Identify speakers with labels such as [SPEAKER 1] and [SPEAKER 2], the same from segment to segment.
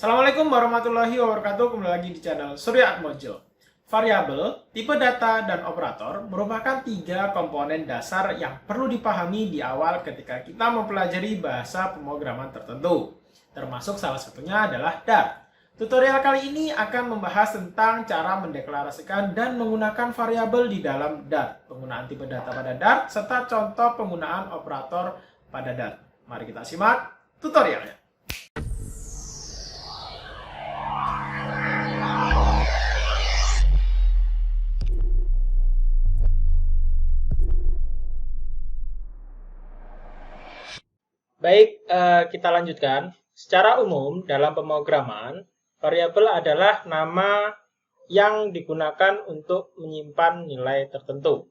[SPEAKER 1] Assalamualaikum warahmatullahi wabarakatuh. Kembali lagi di channel Surya Atmojo. Variabel, tipe data, dan operator merupakan tiga komponen dasar yang perlu dipahami di awal ketika kita mempelajari bahasa pemrograman tertentu. Termasuk salah satunya adalah Dart. Tutorial kali ini akan membahas tentang cara mendeklarasikan dan menggunakan variabel di dalam Dart, penggunaan tipe data pada Dart, serta contoh penggunaan operator pada Dart. Mari kita simak tutorialnya. Baik, kita lanjutkan. Secara umum, dalam pemrograman, variabel adalah nama yang digunakan untuk menyimpan nilai tertentu.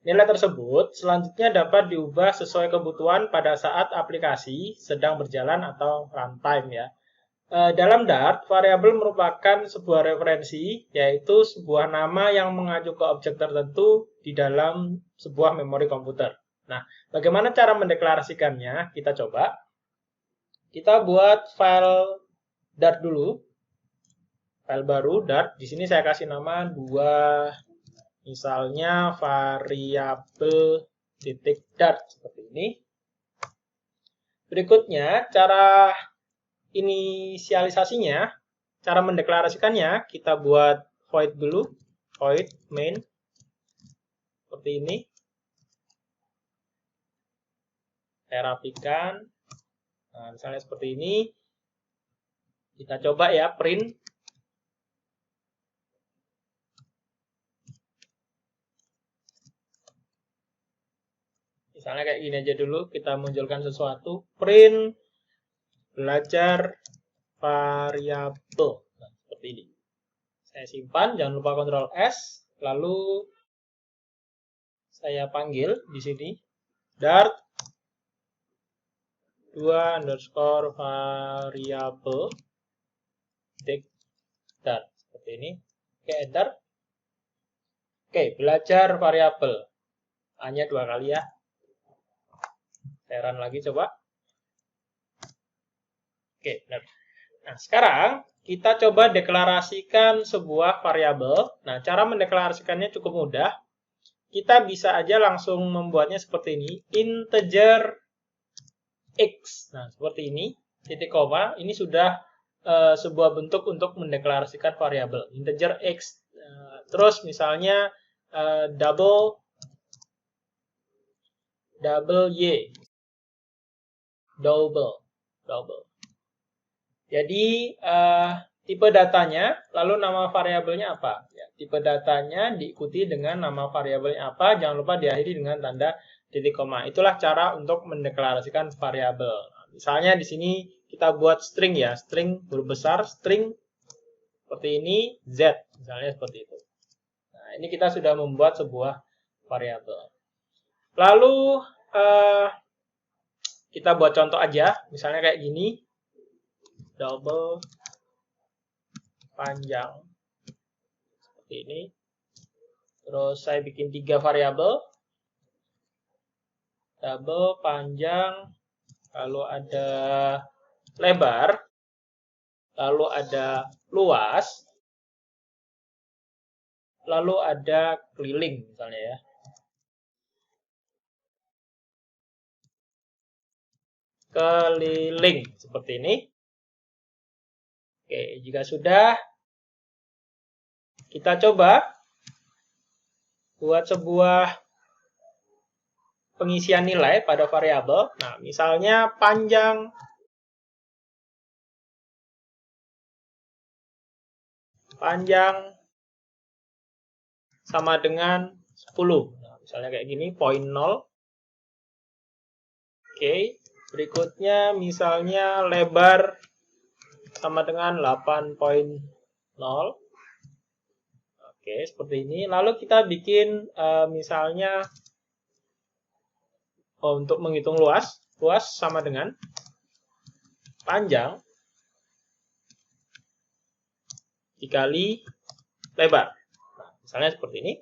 [SPEAKER 1] Nilai tersebut selanjutnya dapat diubah sesuai kebutuhan pada saat aplikasi sedang berjalan atau runtime ya. Dalam Dart, variabel merupakan sebuah referensi, yaitu sebuah nama yang mengacu ke objek tertentu di dalam sebuah memori komputer. Nah, bagaimana cara mendeklarasikannya? Kita coba. Kita buat file Dart dulu. File baru Dart. Di sini saya kasih nama 2, misalnya variabel.dart seperti ini. Berikutnya, cara inisialisasinya, cara mendeklarasikannya, kita buat void dulu, void main seperti ini. Saya rapikan. Nah, misalnya seperti ini. Kita coba ya, print. Misalnya kayak gini aja dulu, kita munculkan sesuatu. Print belajar variabel. Nah, seperti ini. Saya simpan, jangan lupa Ctrl S. Lalu saya panggil di sini. Dart 2_ variabel Dart seperti ini. Oke, enter. Oke, belajar variabel. Hanya 2 kali ya. Saya run lagi coba. Oke, benar. Nah, sekarang kita coba deklarasikan sebuah variabel. Nah, cara mendeklarasikannya cukup mudah. Kita bisa aja langsung membuatnya seperti ini. Integer X. Nah, seperti ini. Titik koma. Ini sudah sebuah bentuk untuk mendeklarasikan variabel. Integer X. Terus misalnya double Y. Double. Jadi, tipe datanya, lalu nama variabelnya apa? Ya, tipe datanya diikuti dengan nama variabelnya apa, jangan lupa diakhiri dengan tanda titik koma. Itulah cara untuk mendeklarasikan variabel. Nah, misalnya di sini kita buat string ya, string huruf besar, string seperti ini, Z, misalnya seperti itu. Nah, ini kita sudah membuat sebuah variabel. Lalu, kita buat contoh aja, misalnya kayak gini. Double panjang seperti ini. Terus saya bikin 3 variabel. Double panjang, lalu ada lebar, lalu ada luas, lalu ada keliling misalnya ya. Keliling seperti ini. Oke, jika sudah, kita coba buat sebuah pengisian nilai pada variabel. Nah, misalnya panjang sama dengan 10. Nah, misalnya kayak gini, point 0. Oke, berikutnya misalnya lebar sama dengan 8.0. Oke, seperti ini. Lalu kita bikin misalnya untuk menghitung luas sama dengan panjang dikali lebar. Nah, misalnya seperti ini.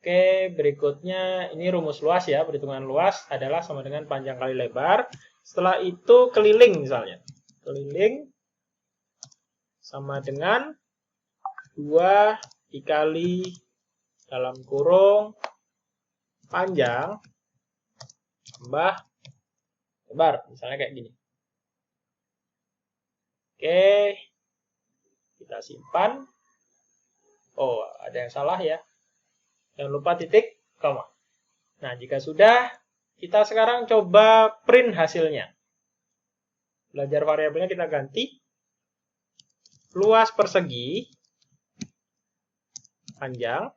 [SPEAKER 1] Oke, berikutnya ini rumus luas ya. Perhitungan luas adalah sama dengan panjang kali lebar. Setelah itu keliling misalnya. Keliling sama dengan 2 dikali dalam kurung panjang tambah lebar. Misalnya kayak gini. Oke. Kita simpan. Oh, ada yang salah ya. Jangan lupa titik, koma. Nah, jika sudah, kita sekarang coba print hasilnya. Belajar variabelnya kita ganti. Luas persegi panjang.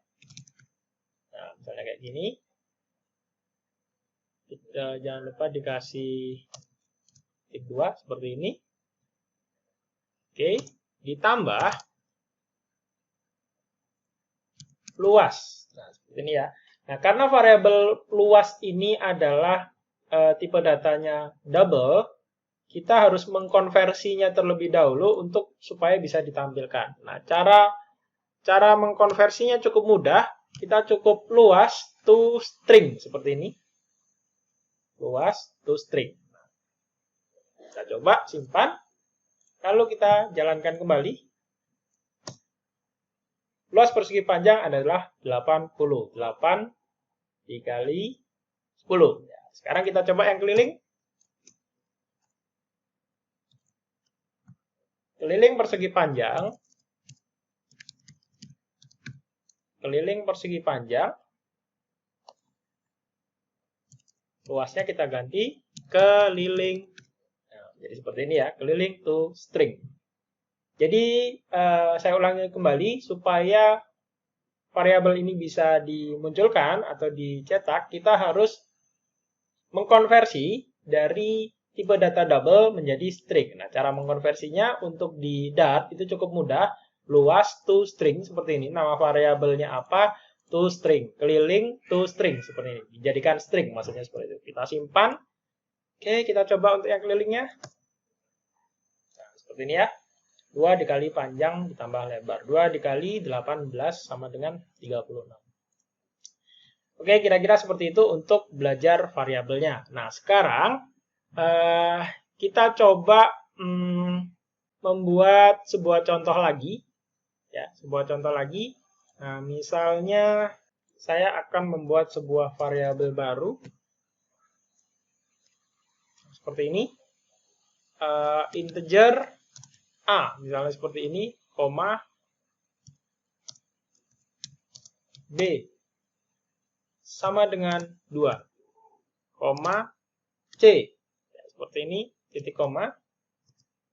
[SPEAKER 1] Nah, misalnya kayak gini. Kita jangan lupa dikasih titik 2 seperti ini. Oke, ditambah luas. Nah, seperti ini ya. Nah, karena variabel luas ini adalah tipe datanya double, kita harus mengkonversinya terlebih dahulu supaya bisa ditampilkan. Nah, cara mengkonversinya cukup mudah. Kita cukup luas to string seperti ini. Luas to string. Nah, kita coba simpan. Lalu kita jalankan kembali. Luas persegi panjang adalah 80. 8 dikali 10. Ya, sekarang kita coba yang keliling. Keliling persegi panjang. Keliling persegi panjang. Luasnya kita ganti keliling. Nah, jadi seperti ini ya, keliling to string. Jadi saya ulangi kembali supaya variabel ini bisa dimunculkan atau dicetak, kita harus mengkonversi dari tipe data double menjadi string. Nah, cara mengkonversinya untuk di Dart itu cukup mudah. Luas to string seperti ini. Nama variabelnya apa? To string. Keliling to string seperti ini. Dijadikan string maksudnya seperti itu. Kita simpan. Oke, kita coba untuk yang kelilingnya. Nah, seperti ini ya. 2 dikali panjang ditambah lebar. 2 dikali 18 sama dengan 36. Oke, kira-kira seperti itu untuk belajar variabelnya. Nah, sekarang kita coba membuat sebuah contoh lagi. Ya, sebuah contoh lagi. Nah, misalnya saya akan membuat sebuah variabel baru. Seperti ini. Integer A, misalnya seperti ini, koma B sama dengan 2, koma C. Ya, seperti ini, titik koma.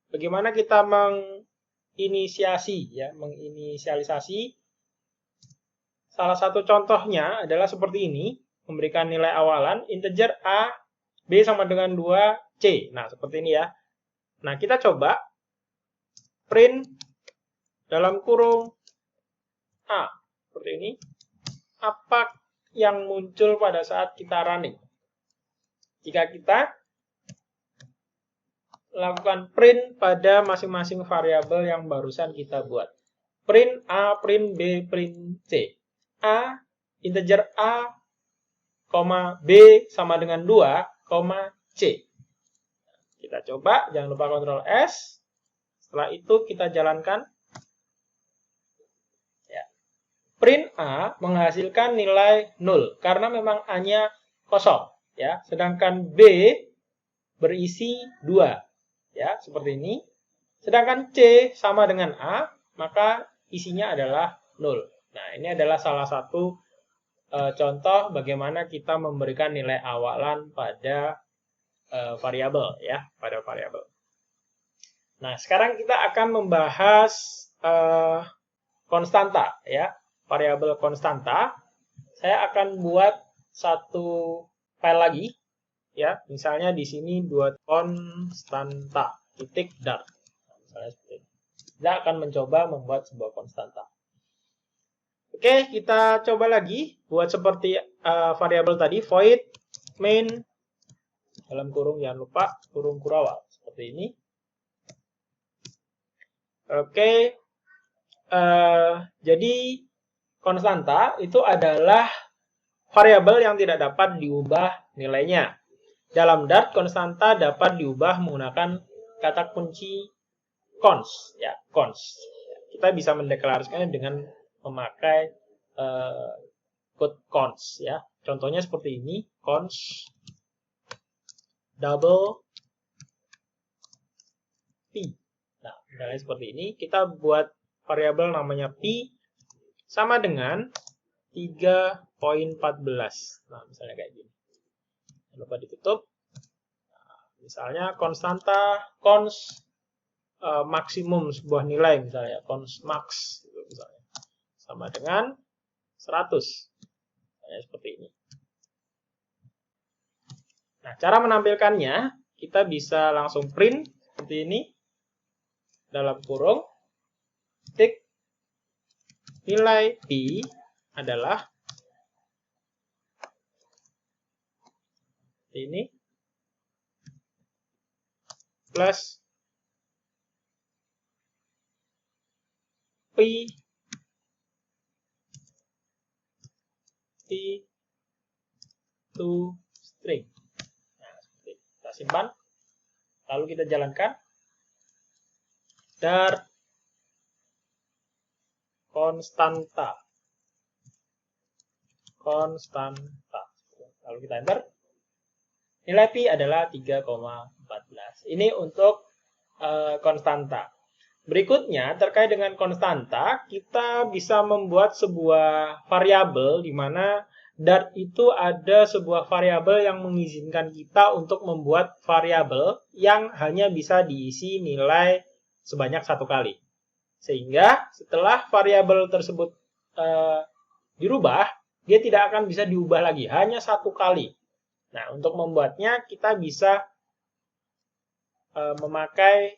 [SPEAKER 1] Bagaimana kita menginisialisasi? Salah satu contohnya adalah seperti ini, memberikan nilai awalan, integer A, B sama dengan 2, C. Nah, seperti ini ya. Nah, kita coba print dalam kurung A. Seperti ini. Apa yang muncul pada saat kita running? Jika kita lakukan print pada masing-masing variabel yang barusan kita buat. Print A, print B, print C. A, integer A, B sama dengan 2, C. Kita coba, jangan lupa Ctrl S. Setelah itu kita jalankan. Ya. Print A menghasilkan nilai 0 karena memang A-nya kosong, ya. Sedangkan B berisi 2, ya, seperti ini. Sedangkan C sama dengan A, maka isinya adalah 0. Nah, ini adalah salah satu contoh bagaimana kita memberikan nilai awalan pada variabel, ya, pada variabel. Nah, sekarang kita akan membahas konstanta, ya, variabel konstanta. Saya akan buat satu file lagi, ya, misalnya di sini buat konstanta titik Dart. Nah, misalnya seperti ini. Kita akan mencoba membuat sebuah konstanta. Oke, kita coba lagi buat seperti variabel tadi, void main dalam kurung, jangan lupa kurung kurawal seperti ini. Oke, jadi konstanta itu adalah variabel yang tidak dapat diubah nilainya. dalam Dart konstanta dapat diubah menggunakan kata kunci const, ya, const. Kita bisa mendeklarasikannya dengan memakai code const, ya. Contohnya seperti ini, const double p. Nah, misalnya seperti ini, kita buat variabel namanya p sama dengan 3.14. Nah, misalnya kayak gini. Jangan lupa ditutup. Nah, misalnya konstanta const maksimum sebuah nilai, misalnya const max gitu, misalnya sama dengan 100. Misalnya seperti ini. Nah, cara menampilkannya, kita bisa langsung print seperti ini. Dalam kurung, titik, nilai P adalah ini plus P to string. Nah, seperti ini. Kita simpan, lalu kita jalankan. Dart konstanta. Lalu kita enter. Nilai P adalah 3,14. Ini untuk konstanta. Berikutnya, terkait dengan konstanta, kita bisa membuat sebuah variabel di mana Dart itu ada sebuah variabel yang mengizinkan kita untuk membuat variabel yang hanya bisa diisi nilai sebanyak 1 kali. Sehingga setelah variabel tersebut dirubah, dia tidak akan bisa diubah lagi, hanya 1 kali. Nah, untuk membuatnya kita bisa memakai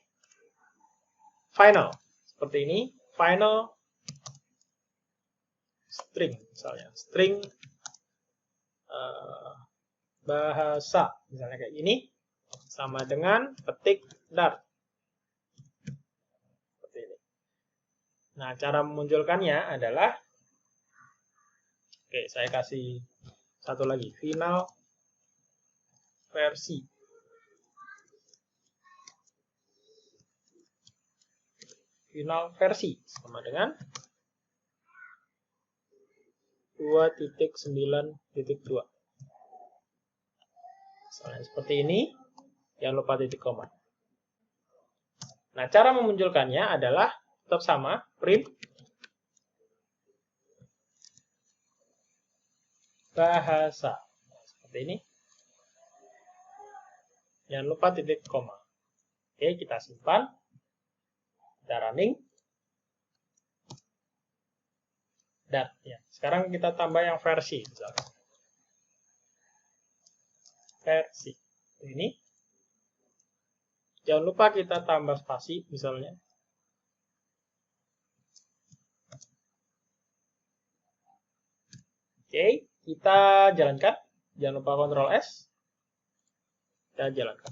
[SPEAKER 1] final. Seperti ini, final string, misalnya. String bahasa, misalnya kayak gini, sama dengan ketik Dart. Seperti ini. Nah, cara memunculkannya adalah, oke, saya kasih satu lagi, final versi. Final versi sama dengan 2.9.2. Misalnya seperti ini, jangan lupa titik koma. Nah, cara memunculkannya adalah tetap sama, print bahasa. Nah, seperti ini. Jangan lupa titik koma. Oke, kita simpan. Kita running. Dan ya, sekarang kita tambah yang versi, misalkan. Versi. Ini. Jangan lupa kita tambah spasi, misalnya. Oke, kita jalankan. Jangan lupa Ctrl S. Kita jalankan.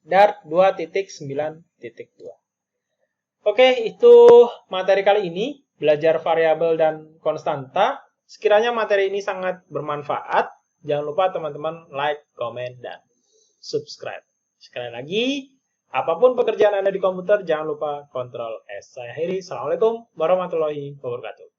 [SPEAKER 1] Dart 2.9.2. Oke, itu materi kali ini, belajar variabel dan konstanta. Sekiranya materi ini sangat bermanfaat, jangan lupa teman-teman like, komen, dan subscribe. Sekali lagi, apapun pekerjaan Anda di komputer, jangan lupa Ctrl S. Saya Heri, Assalamualaikum warahmatullahi wabarakatuh.